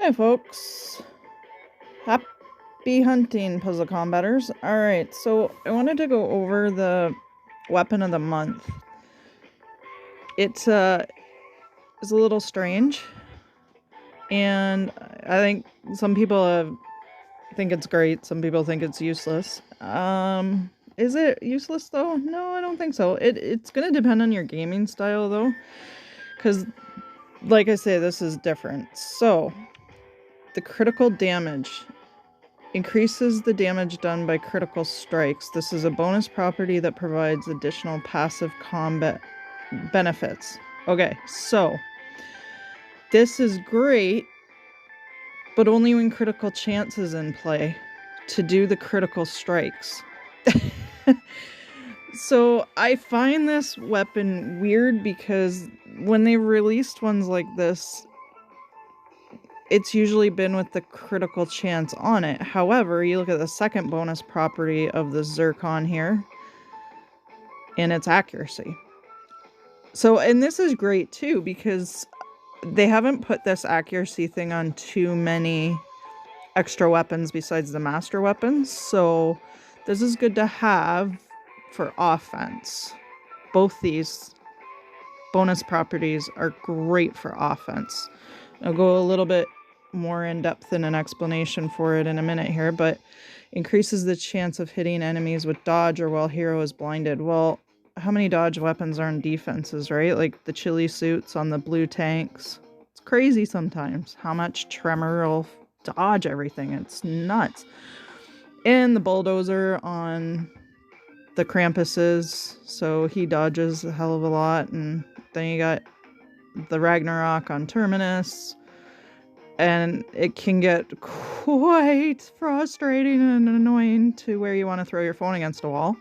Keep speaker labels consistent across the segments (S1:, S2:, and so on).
S1: Hi folks, happy hunting, puzzle combaters. Alright, so I wanted to go over the weapon of the month. It's a little strange, and I think some people think it's great, some people think it's useless. Is it useless though? No, I don't think so. It's gonna depend on your gaming style though, because like I say, this is different. So the critical damage increases the damage done by critical strikes. This is a bonus property that provides additional passive combat benefits. Okay, so this is great, but only when critical chance is in play to do the critical strikes. So I find this weapon weird because when they released ones like this, it's usually been with the critical chance on it. However, you look at the second bonus property of the Zircone here, and its accuracy. So, and this is great too, because they haven't put this accuracy thing on too many extra weapons besides the master weapons. So this is good to have for offense. Both these bonus properties are great for offense. I'll go a little bit more in depth in an explanation for it in a minute here, but increases the chance of hitting enemies with dodge or while hero is blinded. Well, how many dodge weapons are in defenses, right? Like the chili suits on the blue tanks. It's crazy sometimes how much tremor will dodge everything. It's nuts. And the bulldozer on the Krampuses, so he dodges a hell of a lot. And then you got the Ragnarok on Terminus, and it can get quite frustrating and annoying to where you want to throw your phone against a wall.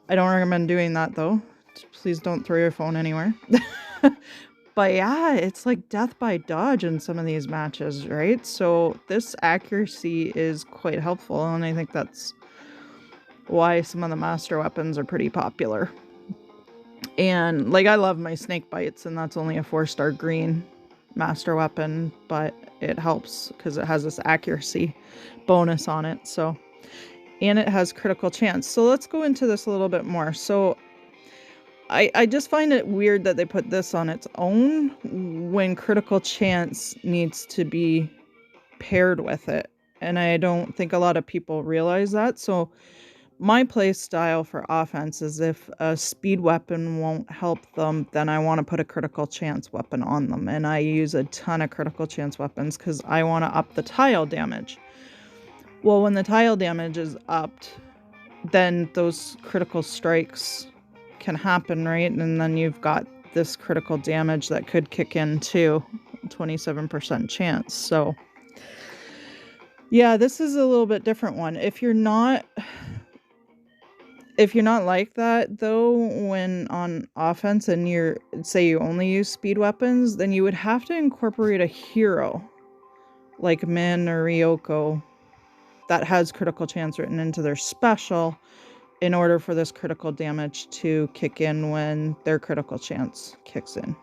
S1: I don't recommend doing that though. Please don't throw your phone anywhere. But yeah, it's like death by dodge in some of these matches, right? So this accuracy is quite helpful, and I think that's why some of the master weapons are pretty popular. And like, I love my snake bites, and that's only a 4-star green master weapon, but it helps because it has this accuracy bonus on it. So, and it has critical chance. So let's go into this a little bit more. So I just find it weird that they put this on its own when critical chance needs to be paired with it. And I don't think a lot of people realize that. So my play style for offense is if a speed weapon won't help them, then I want to put a critical chance weapon on them. And I use a ton of critical chance weapons because I want to up the tile damage. Well, when the tile damage is upped, then those critical strikes can happen, right? And then you've got this critical damage that could kick in too, 27% chance. So yeah, this is a little bit different one. If you're not like that though, when on offense and you're, say you only use speed weapons, then you would have to incorporate a hero like Min or Ryoko that has critical chance written into their special in order for this critical damage to kick in when their critical chance kicks in.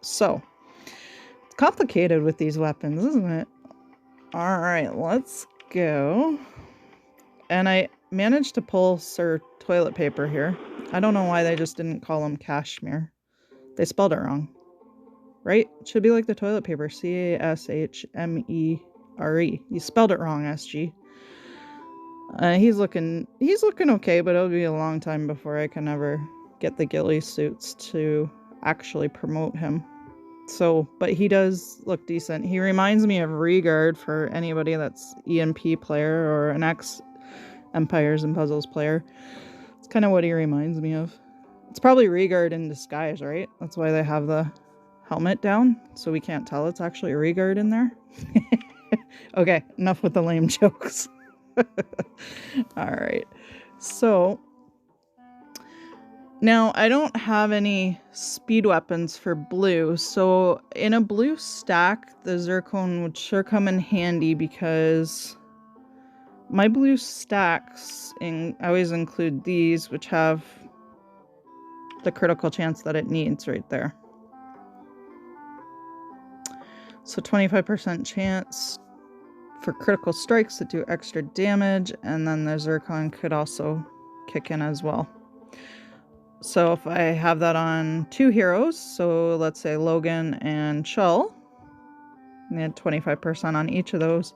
S1: So it's complicated with these weapons, isn't it? All right, let's go. And I managed to pull Sir Toilet Paper here. I don't know why they just didn't call him Cashmere. They spelled it wrong, right? It should be like the toilet paper, Cashmere. You spelled it wrong, SG. He's looking okay, but it'll be a long time before I can ever get the ghillie suits to actually promote him. So, but he does look decent. He reminds me of Regard for anybody that's EMP player or an Empires and Puzzles player. It's kind of what he reminds me of. It's probably Regard in disguise, right? That's why they have the helmet down, so we can't tell it's actually Regard in there. Okay, enough with the lame jokes. Alright, so now I don't have any speed weapons for blue, so in a blue stack the Zircone would sure come in handy because my blue stacks always include these, which have the critical chance that it needs right there. So 25% chance for critical strikes that do extra damage, and then the Zircone could also kick in as well. So if I have that on 2 heroes, so let's say Logan and Chull, I had 25% on each of those,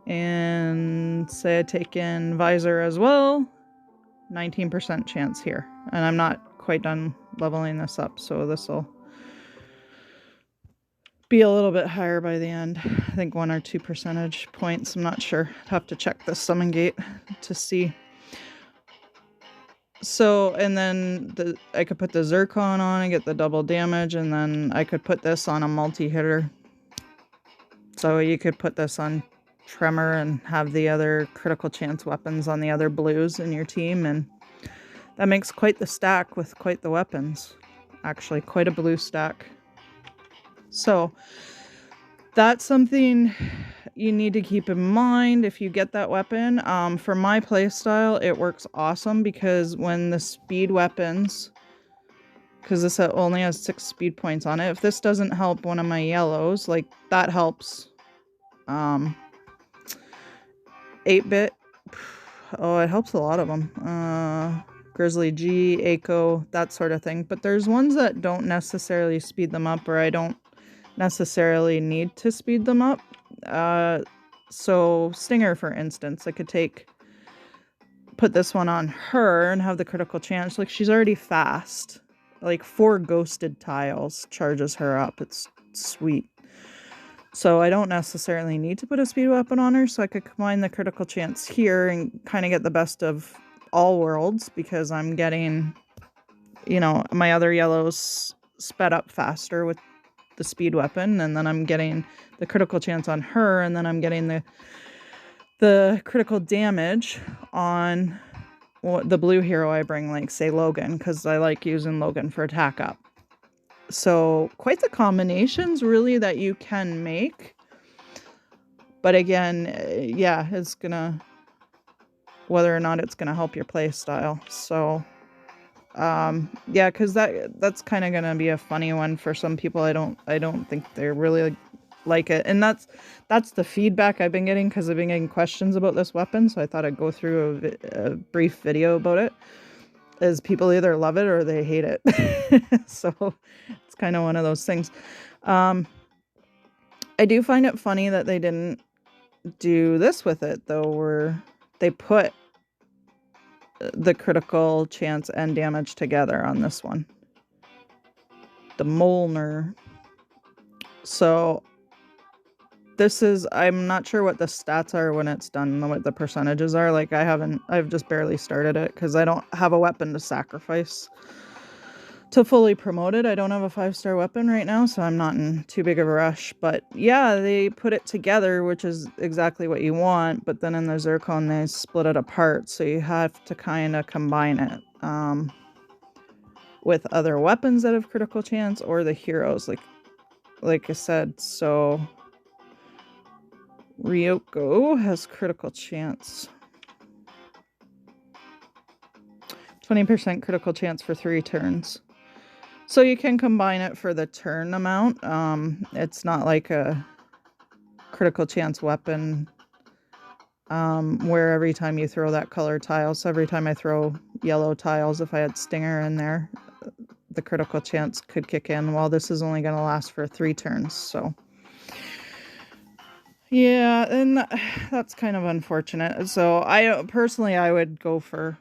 S1: and say I take in Visor as well, 19% chance here. And I'm not quite done leveling this up, so this will be a little bit higher by the end. I think 1 or 2 percentage points. I'm not sure. I'd have to check the summon gate to see. So, and then I could put the Zircone on and get the double damage, and then I could put this on a multi-hitter. So you could put this on Tremor and have the other critical chance weapons on the other blues in your team, and that makes quite the stack with quite the weapons. Actually, quite a blue stack. So that's something you need to keep in mind if you get that weapon. For my playstyle, it works awesome because when the speed weapons, because this only has 6 speed points on it, if this doesn't help one of my yellows, like that helps 8-bit. Oh, it helps a lot of them. Grizzly G, Echo, that sort of thing. But there's ones that don't necessarily speed them up, or I don't necessarily need to speed them up. So Stinger, for instance, I could put this one on her and have the critical chance. Like, she's already fast. Like 4 ghosted tiles charges her up. It's sweet. So I don't necessarily need to put a speed weapon on her, so I could combine the critical chance here and kind of get the best of all worlds, because I'm getting, you know, my other yellows sped up faster with the speed weapon, and then I'm getting the critical chance on her, and then I'm getting the critical damage on the blue hero I bring, like say Logan, because I like using Logan for attack up. So quite the combinations really that you can make. But again, yeah, it's gonna, whether or not it's gonna help your play style. So yeah, because that's kind of gonna be a funny one for some people. I don't think they really like it, and that's the feedback I've been getting, because I've been getting questions about this weapon, so I thought I'd go through a brief video about it. Is people either love it or they hate it. So it's kind of one of those things. I do find it funny that they didn't do this with it, though, where they put the critical chance and damage together on this one. The Molnar. So this is, I'm not sure what the stats are when it's done, what the percentages are. Like, I've just barely started it because I don't have a weapon to sacrifice to fully promote it. I don't have a 5-star weapon right now, so I'm not in too big of a rush. But yeah, they put it together, which is exactly what you want. But then in the Zircone, they split it apart, so you have to kind of combine it with other weapons that have critical chance, or the heroes, like I said. So Ryoko has critical chance. 20% critical chance for 3 turns. So you can combine it for the turn amount. It's not like a critical chance weapon where every time you throw that color tile. So every time I throw yellow tiles, if I had Stinger in there, the critical chance could kick in. While this is only going to last for 3 turns. So yeah, and that's kind of unfortunate. So I would go for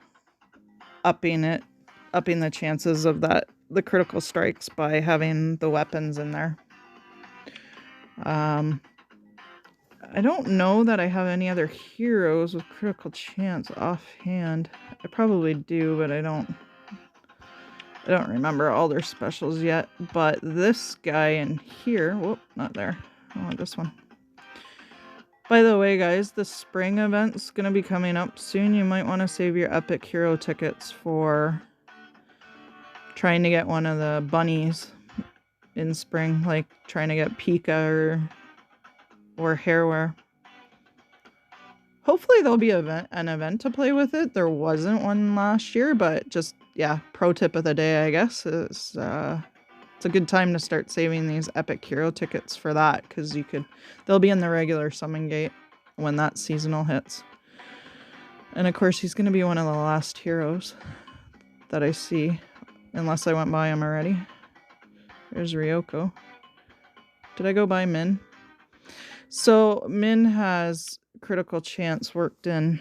S1: upping the chances of the critical strikes by having the weapons in there. I don't know that I have any other heroes with critical chance offhand. I probably do, but I don't remember all their specials yet. But this guy in here, whoop, not there. I want this one. By the way, guys, the spring event's going to be coming up soon. You might want to save your epic hero tickets for trying to get one of the bunnies in spring, like trying to get Pika or Hairwear. Hopefully there'll be an event to play with it. There wasn't one last year, but just, yeah, pro tip of the day, I guess, is It's a good time to start saving these epic hero tickets for that, because they'll be in the regular summon gate when that seasonal hits. And of course, he's going to be one of the last heroes that I see, unless I went by him already. There's Ryoko. Did I go by Min? So Min has critical chance worked in.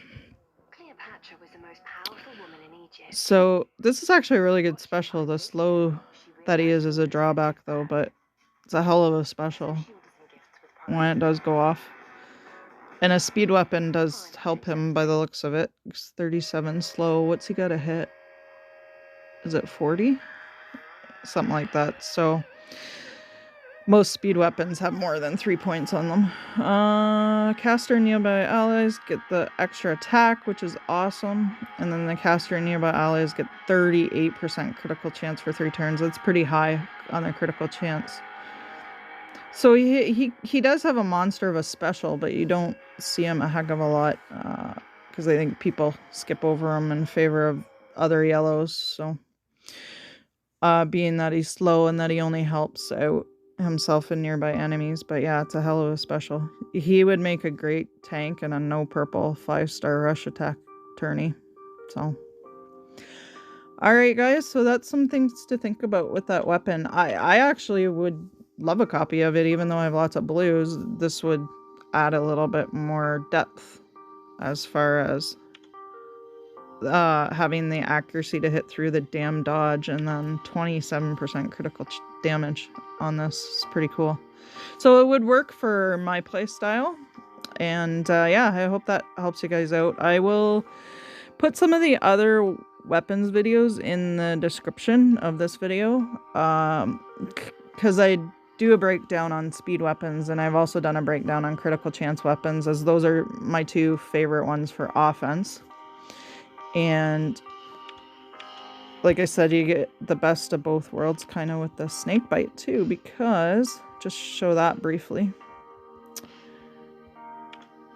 S2: Cleopatra was the most powerful woman in Egypt.
S1: So this is actually a really good special. The slow that he is a drawback though, but it's a hell of a special when it does go off. And a speed weapon does help him by the looks of it. It's 37 slow. What's he got to hit? Is it 40? Something like that. So most speed weapons have more than 3 points on them. Caster nearby allies get the extra attack, which is awesome. And then the caster nearby allies get 38% critical chance for 3 turns. That's pretty high on their critical chance. So he does have a monster of a special, but you don't see him a heck of a lot because I think people skip over him in favor of other yellows. So being that he's slow and that he only helps out himself and nearby enemies, but yeah, it's a hell of a special. He would make a great tank and a no purple 5-star rush attack tourney. So alright guys, so that's some things to think about with that weapon. I actually would love a copy of it, even though I have lots of blues. This would add a little bit more depth as far as having the accuracy to hit through the damn dodge, and then 27% critical damage on this. It's pretty cool. So it would work for my playstyle, and yeah, I hope that helps you guys out. I will put some of the other weapons videos in the description of this video, because I do a breakdown on speed weapons, and I've also done a breakdown on critical chance weapons, as those are my 2 favorite ones for offense. And like I said, you get the best of both worlds kind of with the snake bite too, because just show that briefly,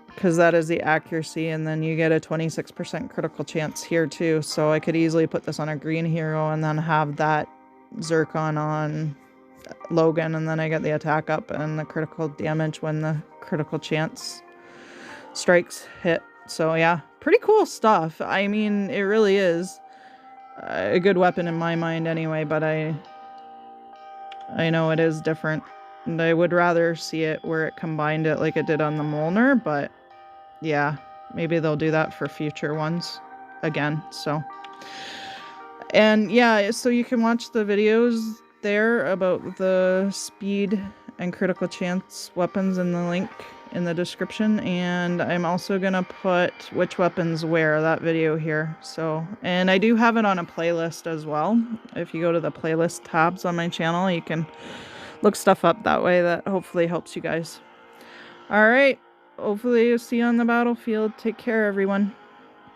S1: because that is the accuracy, and then you get a 26% critical chance here too. So I could easily put this on a green hero and then have that Zircone on Logan, and then I get the attack up and the critical damage when the critical chance strikes hit. So yeah, pretty cool stuff. I mean, it really is a good weapon in my mind anyway, but I know it is different, and I would rather see it where it combined it like it did on the Mjolnir, but yeah, maybe they'll do that for future ones again. So, and yeah, so you can watch the videos there about the speed and critical chance weapons in the link in the description, and I'm also gonna put which weapons where, that video here. So, and I do have it on a playlist as well. If you go to the playlist tabs on my channel, you can look stuff up that way. That hopefully helps you guys. All right, hopefully see you on the battlefield. Take care, everyone.